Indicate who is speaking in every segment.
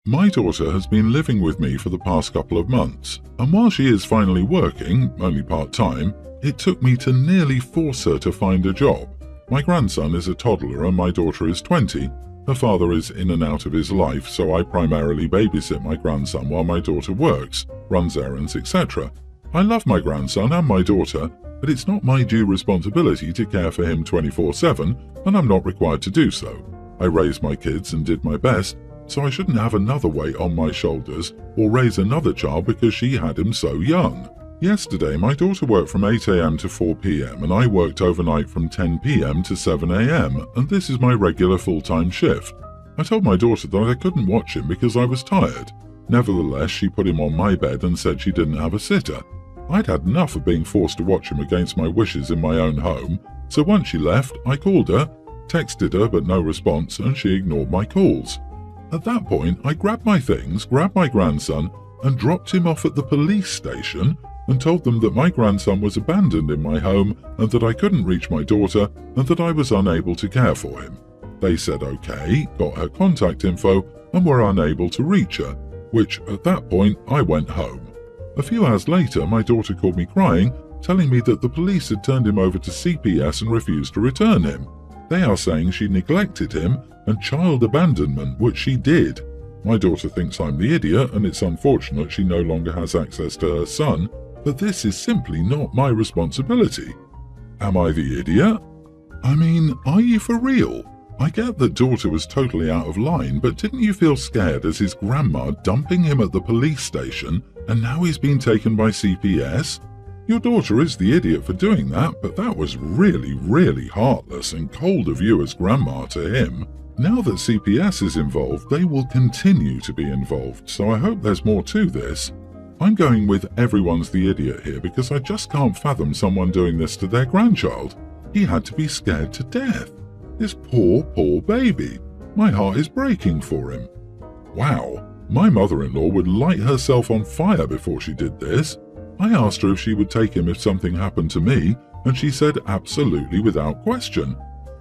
Speaker 1: My daughter has been living with me for the past couple of months, and while she is finally working, only part-time, it took me to nearly force her to find a job. My grandson is a toddler and my daughter is 20. Her father is in and out of his life, so I primarily babysit my grandson while my daughter works, runs errands, etc. I love my grandson and my daughter, but it's not my due responsibility to care for him 24/7, and I'm not required to do so. I raised my kids and did my best, so I shouldn't have another weight on my shoulders or raise another child because she had him so young. Yesterday, my daughter worked from 8 a.m. to 4 p.m. and I worked overnight from 10 p.m. to 7 a.m. and this is my regular full-time shift. I told my daughter that I couldn't watch him because I was tired. Nevertheless, she put him on my bed and said she didn't have a sitter. I'd had enough of being forced to watch him against my wishes in my own home, so once she left, I called her, texted her but no response, and she ignored my calls. At that point, I grabbed my things, grabbed my grandson, and dropped him off at the police station and told them that my grandson was abandoned in my home and that I couldn't reach my daughter and that I was unable to care for him. They said okay, got her contact info, and were unable to reach her, which at that point I went home. A few hours later, my daughter called me crying, telling me that the police had turned him over to CPS and refused to return him. They are saying she neglected him and child abandonment, which she did. My daughter thinks I'm the idiot and it's unfortunate she no longer has access to her son, but this is simply not my responsibility. Am I the idiot? I mean, are you for real? I get that daughter was totally out of line, but didn't you feel scared as his grandma dumping him at the police station and now he's been taken by CPS? Your daughter is the idiot for doing that, but that was really heartless and cold of you as grandma to him. Now that CPS is involved, they will continue to be involved, so I hope there's more to this. I'm going with everyone's the idiot here because I just can't fathom someone doing this to their grandchild. He had to be scared to death. This poor baby. My heart is breaking for him. Wow, my mother-in-law would light herself on fire before she did this. I asked her if she would take him if something happened to me, and she said absolutely without question.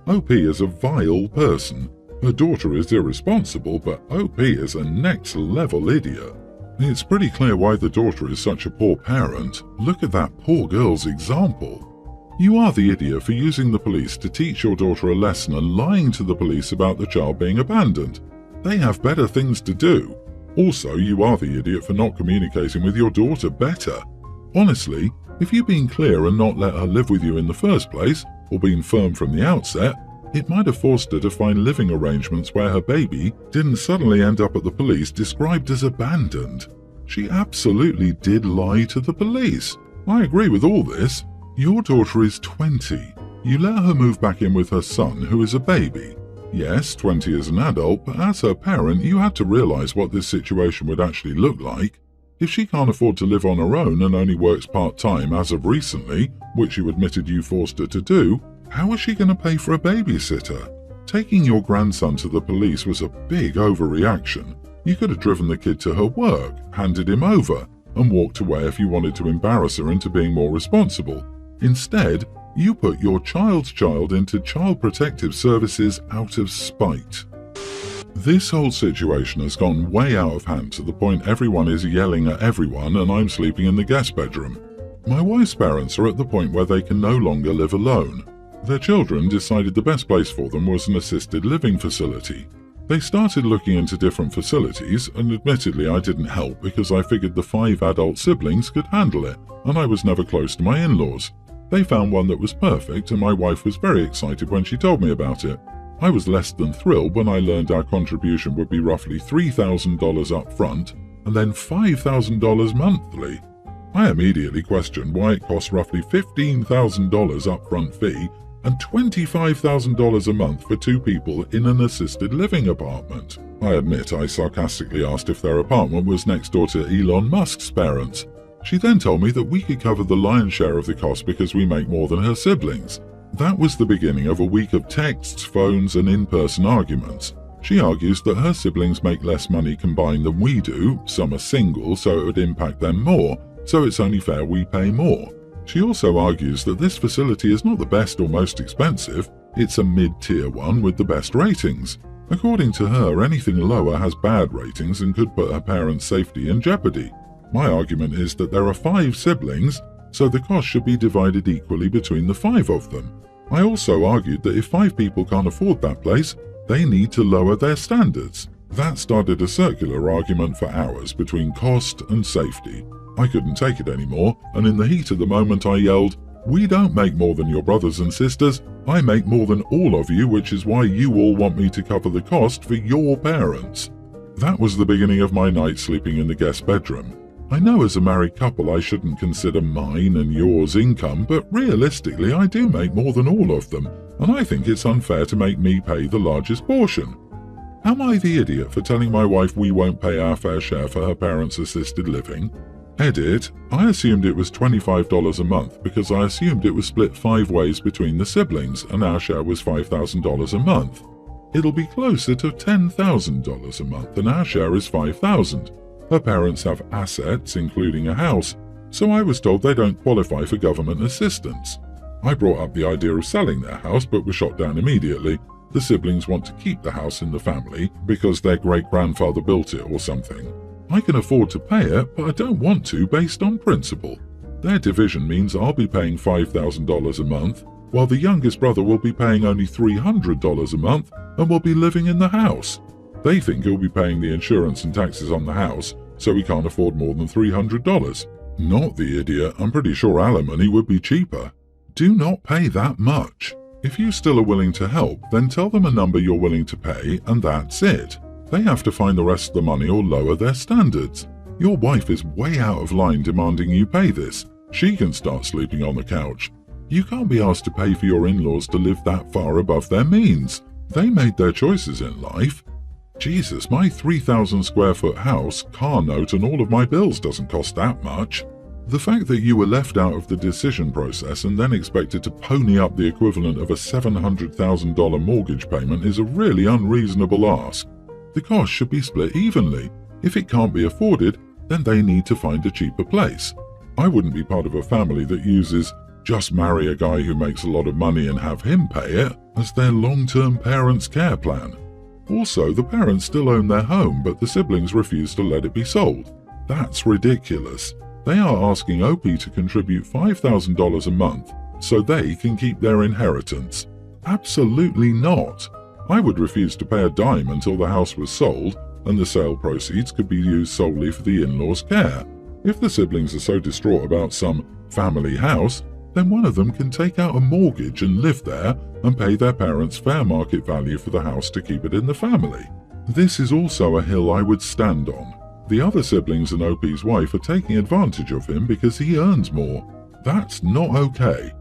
Speaker 1: OP is a vile person. Her daughter is irresponsible, but OP is a next-level idiot. It's pretty clear why the daughter is such a poor parent. Look at that poor girl's example. You are the idiot for using the police to teach your daughter a lesson and lying to the police about the child being abandoned. They have better things to do. Also, you are the idiot for not communicating with your daughter better. Honestly, if you'd been clear and not let her live with you in the first place, or been firm from the outset, it might have forced her to find living arrangements where her baby didn't suddenly end up at the police described as abandoned. She absolutely did lie to the police. I agree with all this. Your daughter is 20. You let her move back in with her son, who is a baby. Yes, 20 as an adult, but as her parent, you had to realize what this situation would actually look like. If she can't afford to live on her own and only works part-time as of recently, which you admitted you forced her to do, how is she going to pay for a babysitter? Taking your grandson to the police was a big overreaction. You could have driven the kid to her work, handed him over, and walked away if you wanted to embarrass her into being more responsible. Instead, you put your child's child into Child Protective Services out of spite. This whole situation has gone way out of hand to the point everyone is yelling at everyone and I'm sleeping in the guest bedroom. My wife's parents are at the point where they can no longer live alone. Their children decided the best place for them was an assisted living facility. They started looking into different facilities, and admittedly I didn't help because I figured the 5 adult siblings could handle it, and I was never close to my in-laws. They found one that was perfect, and my wife was very excited when she told me about it. I was less than thrilled when I learned our contribution would be roughly $3,000 up front, and then $5,000 monthly. I immediately questioned why it cost roughly $15,000 upfront fee and $25,000 a month for 2 people in an assisted living apartment. I admit I sarcastically asked if their apartment was next door to Elon Musk's parents. She then told me that we could cover the lion's share of the cost because we make more than her siblings. That was the beginning of a week of texts, phones, and in-person arguments. She argues that her siblings make less money combined than we do, some are single so it would impact them more, so it's only fair we pay more. She also argues that this facility is not the best or most expensive, it's a mid-tier one with the best ratings. According to her, anything lower has bad ratings and could put her parents' safety in jeopardy. My argument is that there are 5 siblings, so the cost should be divided equally between the 5 of them. I also argued that if 5 people can't afford that place, they need to lower their standards. That started a circular argument for hours between cost and safety. I couldn't take it anymore, and in the heat of the moment I yelled, "We don't make more than your brothers and sisters. I make more than all of you, which is why you all want me to cover the cost for your parents." That was the beginning of my night sleeping in the guest bedroom. I know as a married couple I shouldn't consider mine and yours income, but realistically I do make more than all of them, and I think it's unfair to make me pay the largest portion. Am I the idiot for telling my wife we won't pay our fair share for her parents' assisted living? Edit, I assumed it was $25 a month because I assumed it was split 5 ways between the siblings and our share was $5,000 a month. It'll be closer to $10,000 a month and our share is $5,000. Her parents have assets, including a house, so I was told they don't qualify for government assistance. I brought up the idea of selling their house but was shot down immediately. The siblings want to keep the house in the family because their great-grandfather built it or something. I can afford to pay it, but I don't want to based on principle. Their division means I'll be paying $5,000 a month, while the youngest brother will be paying only $300 a month and will be living in the house. They think he'll be paying the insurance and taxes on the house, so he can't afford more than $300. Not the idiot, I'm pretty sure alimony would be cheaper. Do not pay that much. If you still are willing to help, then tell them a number you're willing to pay and that's it. They have to find the rest of the money or lower their standards. Your wife is way out of line demanding you pay this. She can start sleeping on the couch. You can't be asked to pay for your in-laws to live that far above their means. They made their choices in life. Jesus, my 3,000 square foot house, car note and all of my bills doesn't cost that much. The fact that you were left out of the decision process and then expected to pony up the equivalent of a $700,000 mortgage payment is a really unreasonable ask. The cost should be split evenly. If it can't be afforded, then they need to find a cheaper place. I wouldn't be part of a family that uses "just marry a guy who makes a lot of money and have him pay it" as their long-term parents' care plan. Also, the parents still own their home, but the siblings refuse to let it be sold. That's ridiculous. They are asking OP to contribute $5,000 a month so they can keep their inheritance. Absolutely not. I would refuse to pay a dime until the house was sold and the sale proceeds could be used solely for the in-laws' care. If the siblings are so distraught about some family house, then one of them can take out a mortgage and live there and pay their parents fair market value for the house to keep it in the family. This is also a hill I would stand on. The other siblings and OP's wife are taking advantage of him because he earns more. That's not okay.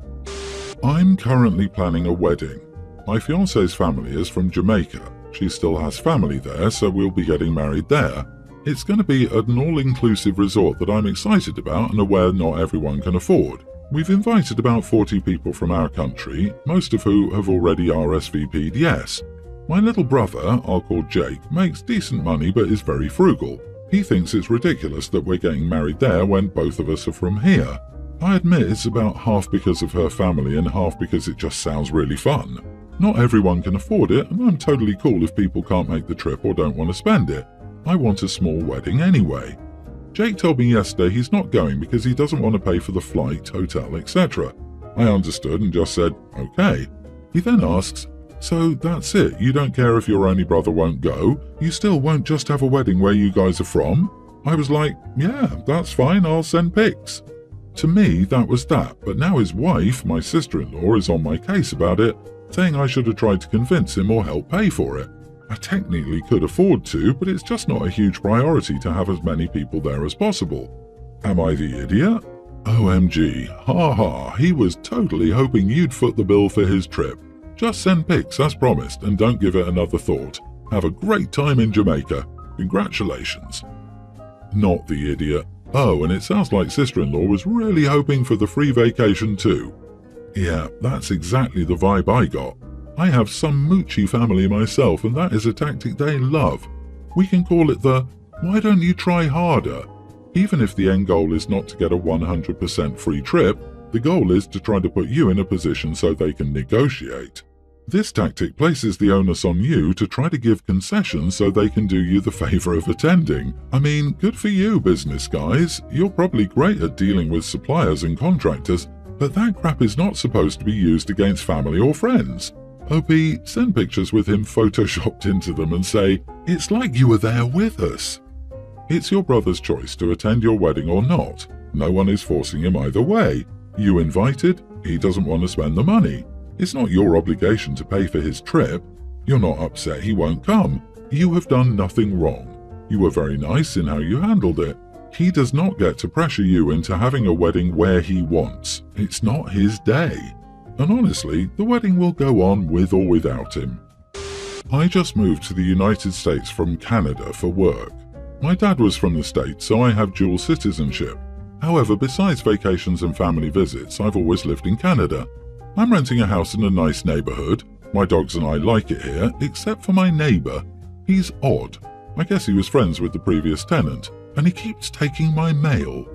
Speaker 1: I'm currently planning a wedding. My fiancé's family is from Jamaica. She still has family there, so we'll be getting married there. It's going to be at an all-inclusive resort that I'm excited about and aware not everyone can afford. We've invited about 40 people from our country, most of who have already RSVP'd yes. My little brother, I'll call Jake, makes decent money but is very frugal. He thinks it's ridiculous that we're getting married there when both of us are from here. I admit it's about half because of her family and half because it just sounds really fun. Not everyone can afford it, and I'm totally cool if people can't make the trip or don't want to spend it. I want a small wedding anyway. Jake told me yesterday he's not going because he doesn't want to pay for the flight, hotel, etc. I understood and just said, okay. He then asks, "So that's it, you don't care if your only brother won't go? You still won't just have a wedding where you guys are from?" I was like, yeah, that's fine, I'll send pics. To me, that was that, but now his wife, my sister-in-law, is on my case about it, saying I should have tried to convince him or help pay for it. I technically could afford to, but it's just not a huge priority to have as many people there as possible. Am I the idiot? OMG, haha, he was totally hoping you'd foot the bill for his trip. Just send pics as promised and don't give it another thought. Have a great time in Jamaica. Congratulations. Not the idiot. Oh, and it sounds like sister-in-law was really hoping for the free vacation too. Yeah, that's exactly the vibe I got. I have some moochy family myself and that is a tactic they love. We can call it the, "why don't you try harder?" Even if the end goal is not to get a 100% free trip, the goal is to try to put you in a position so they can negotiate. This tactic places the onus on you to try to give concessions so they can do you the favor of attending. I mean, good for you, business guys. You're probably great at dealing with suppliers and contractors, but that crap is not supposed to be used against family or friends. OP, send pictures with him photoshopped into them and say, "It's like you were there with us." It's your brother's choice to attend your wedding or not. No one is forcing him either way. You invited, he doesn't want to spend the money. It's not your obligation to pay for his trip. You're not upset he won't come. You have done nothing wrong. You were very nice in how you handled it. He does not get to pressure you into having a wedding where he wants. It's not his day. And honestly, the wedding will go on with or without him. I just moved to the United States from Canada for work. My dad was from the States, so I have dual citizenship. However, besides vacations and family visits, I've always lived in Canada. I'm renting a house in a nice neighborhood. My dogs and I like it here, except for my neighbor. He's odd. I guess he was friends with the previous tenant, and he keeps taking my mail.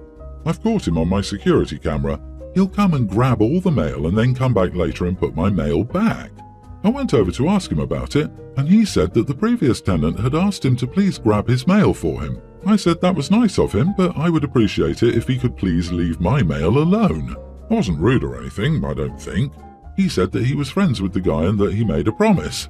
Speaker 1: I've caught him on my security camera. He'll come and grab all the mail and then come back later and put my mail back. I went over to ask him about it, and he said that the previous tenant had asked him to please grab his mail for him. I said that was nice of him, but I would appreciate it if he could please leave my mail alone. I wasn't rude or anything, I don't think. He said that he was friends with the guy and that he made a promise.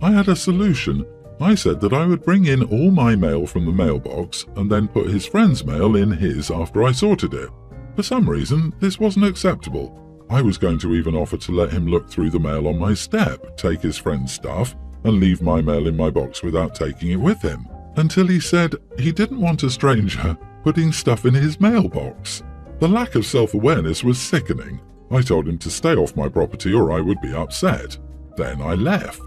Speaker 1: I had a solution. I said that I would bring in all my mail from the mailbox and then put his friend's mail in his after I sorted it. For some reason, this wasn't acceptable. I was going to even offer to let him look through the mail on my step, take his friend's stuff, and leave my mail in my box without taking it with him, until he said he didn't want a stranger putting stuff in his mailbox. The lack of self-awareness was sickening. I told him to stay off my property or I would be upset. Then I left.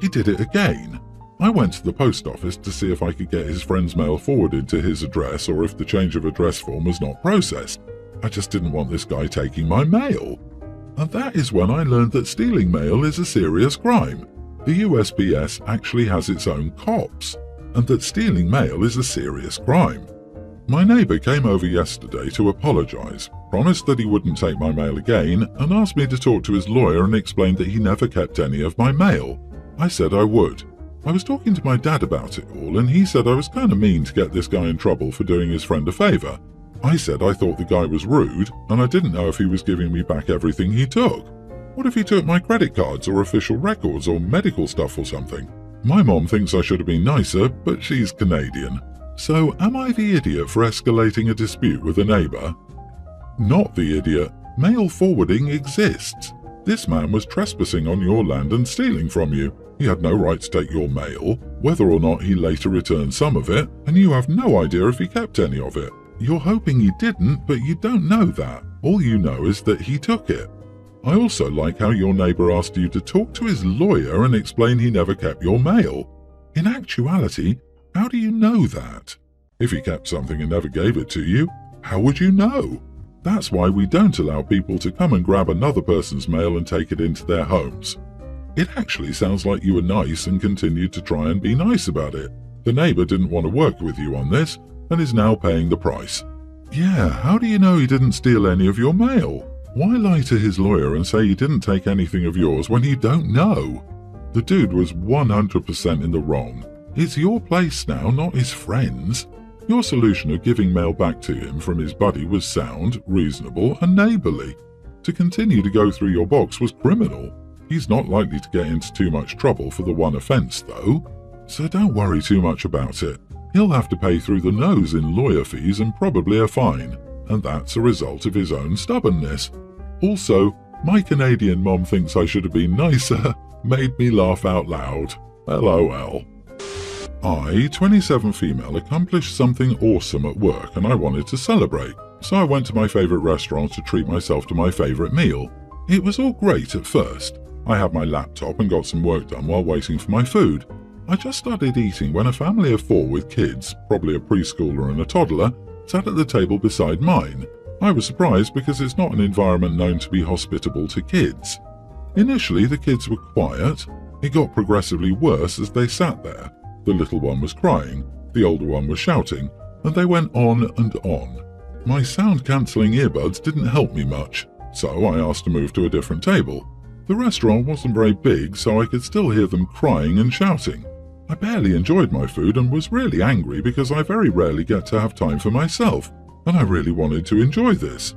Speaker 1: He did it again. I went to the post office to see if I could get his friend's mail forwarded to his address or if the change of address form was not processed. I just didn't want this guy taking my mail. And that is when I learned that stealing mail is a serious crime. The USPS actually has its own cops, and that stealing mail is a serious crime. My neighbor came over yesterday to apologize, promised that he wouldn't take my mail again, and asked me to talk to his lawyer and explain that he never kept any of my mail. I said I would. I was talking to my dad about it all, and he said I was kind of mean to get this guy in trouble for doing his friend a favor. I said I thought the guy was rude, and I didn't know if he was giving me back everything he took. What if he took my credit cards or official records or medical stuff or something? My mom thinks I should have been nicer, but she's Canadian. So am I the idiot for escalating a dispute with a neighbor? Not the idiot. Mail forwarding exists. This man was trespassing on your land and stealing from you. He had no right to take your mail, whether or not he later returned some of it, and you have no idea if he kept any of it. You're hoping he didn't, but you don't know that. All you know is that he took it. I also like how your neighbor asked you to talk to his lawyer and explain he never kept your mail. In actuality, how do you know that? If he kept something and never gave it to you, how would you know? That's why we don't allow people to come and grab another person's mail and take it into their homes. It actually sounds like you were nice and continued to try and be nice about it. The neighbor didn't want to work with you on this and is now paying the price. Yeah, how do you know he didn't steal any of your mail? Why lie to his lawyer and say he didn't take anything of yours when you don't know? The dude was 100% in the wrong. It's your place now, not his friend's. Your solution of giving mail back to him from his buddy was sound, reasonable, and neighborly. To continue to go through your box was criminal. He's not likely to get into too much trouble for the one offense, though. So don't worry too much about it. He'll have to pay through the nose in lawyer fees and probably a fine, and that's a result of his own stubbornness. Also, my Canadian mom thinks I should have been nicer, made me laugh out loud. LOL. I, 27 female, accomplished something awesome at work and I wanted to celebrate, so I went to my favourite restaurant to treat myself to my favourite meal. It was all great at first. I had my laptop and got some work done while waiting for my food. I just started eating when a family of 4 with kids, probably a preschooler and a toddler, sat at the table beside mine. I was surprised because it's not an environment known to be hospitable to kids. Initially, the kids were quiet. It got progressively worse as they sat there. The little one was crying, the older one was shouting, and they went on and on. My sound-cancelling earbuds didn't help me much, so I asked to move to a different table. The restaurant wasn't very big, so I could still hear them crying and shouting. I barely enjoyed my food and was really angry because I very rarely get to have time for myself, and I really wanted to enjoy this.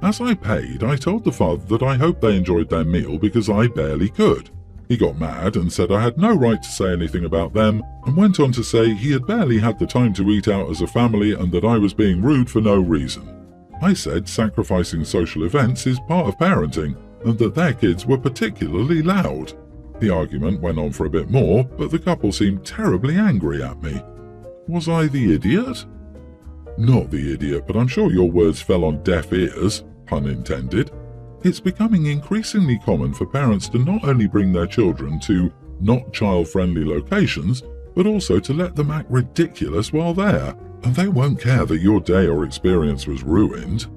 Speaker 1: As I paid, I told the father that I hoped they enjoyed their meal because I barely could. He got mad and said I had no right to say anything about them, and went on to say he had barely had the time to eat out as a family and that I was being rude for no reason. I said sacrificing social events is part of parenting, and that their kids were particularly loud. The argument went on for a bit more, but the couple seemed terribly angry at me. Was I the idiot? Not the idiot, but I'm sure your words fell on deaf ears, pun intended. It's becoming increasingly common for parents to not only bring their children to not child-friendly locations, but also to let them act ridiculous while there, and they won't care that your day or experience was ruined.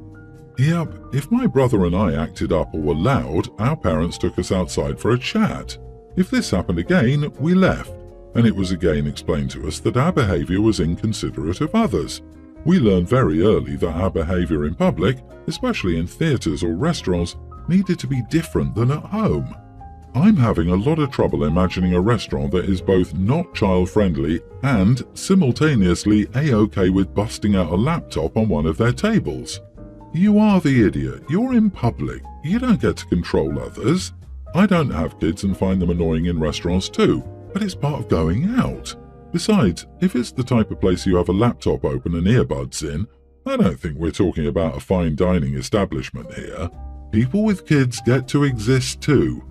Speaker 1: Yep, if my brother and I acted up or were loud, our parents took us outside for a chat. If this happened again, we left, and it was again explained to us that our behaviour was inconsiderate of others. We learned very early that our behaviour in public, especially in theatres or restaurants, needed to be different than at home. I'm having a lot of trouble imagining a restaurant that is both not child-friendly and simultaneously A-OK with busting out a laptop on one of their tables. You are the idiot. You're in public. You don't get to control others. I don't have kids and find them annoying in restaurants too, but it's part of going out. Besides, if it's the type of place you have a laptop open and earbuds in, I don't think we're talking about a fine dining establishment here. People with kids get to exist too.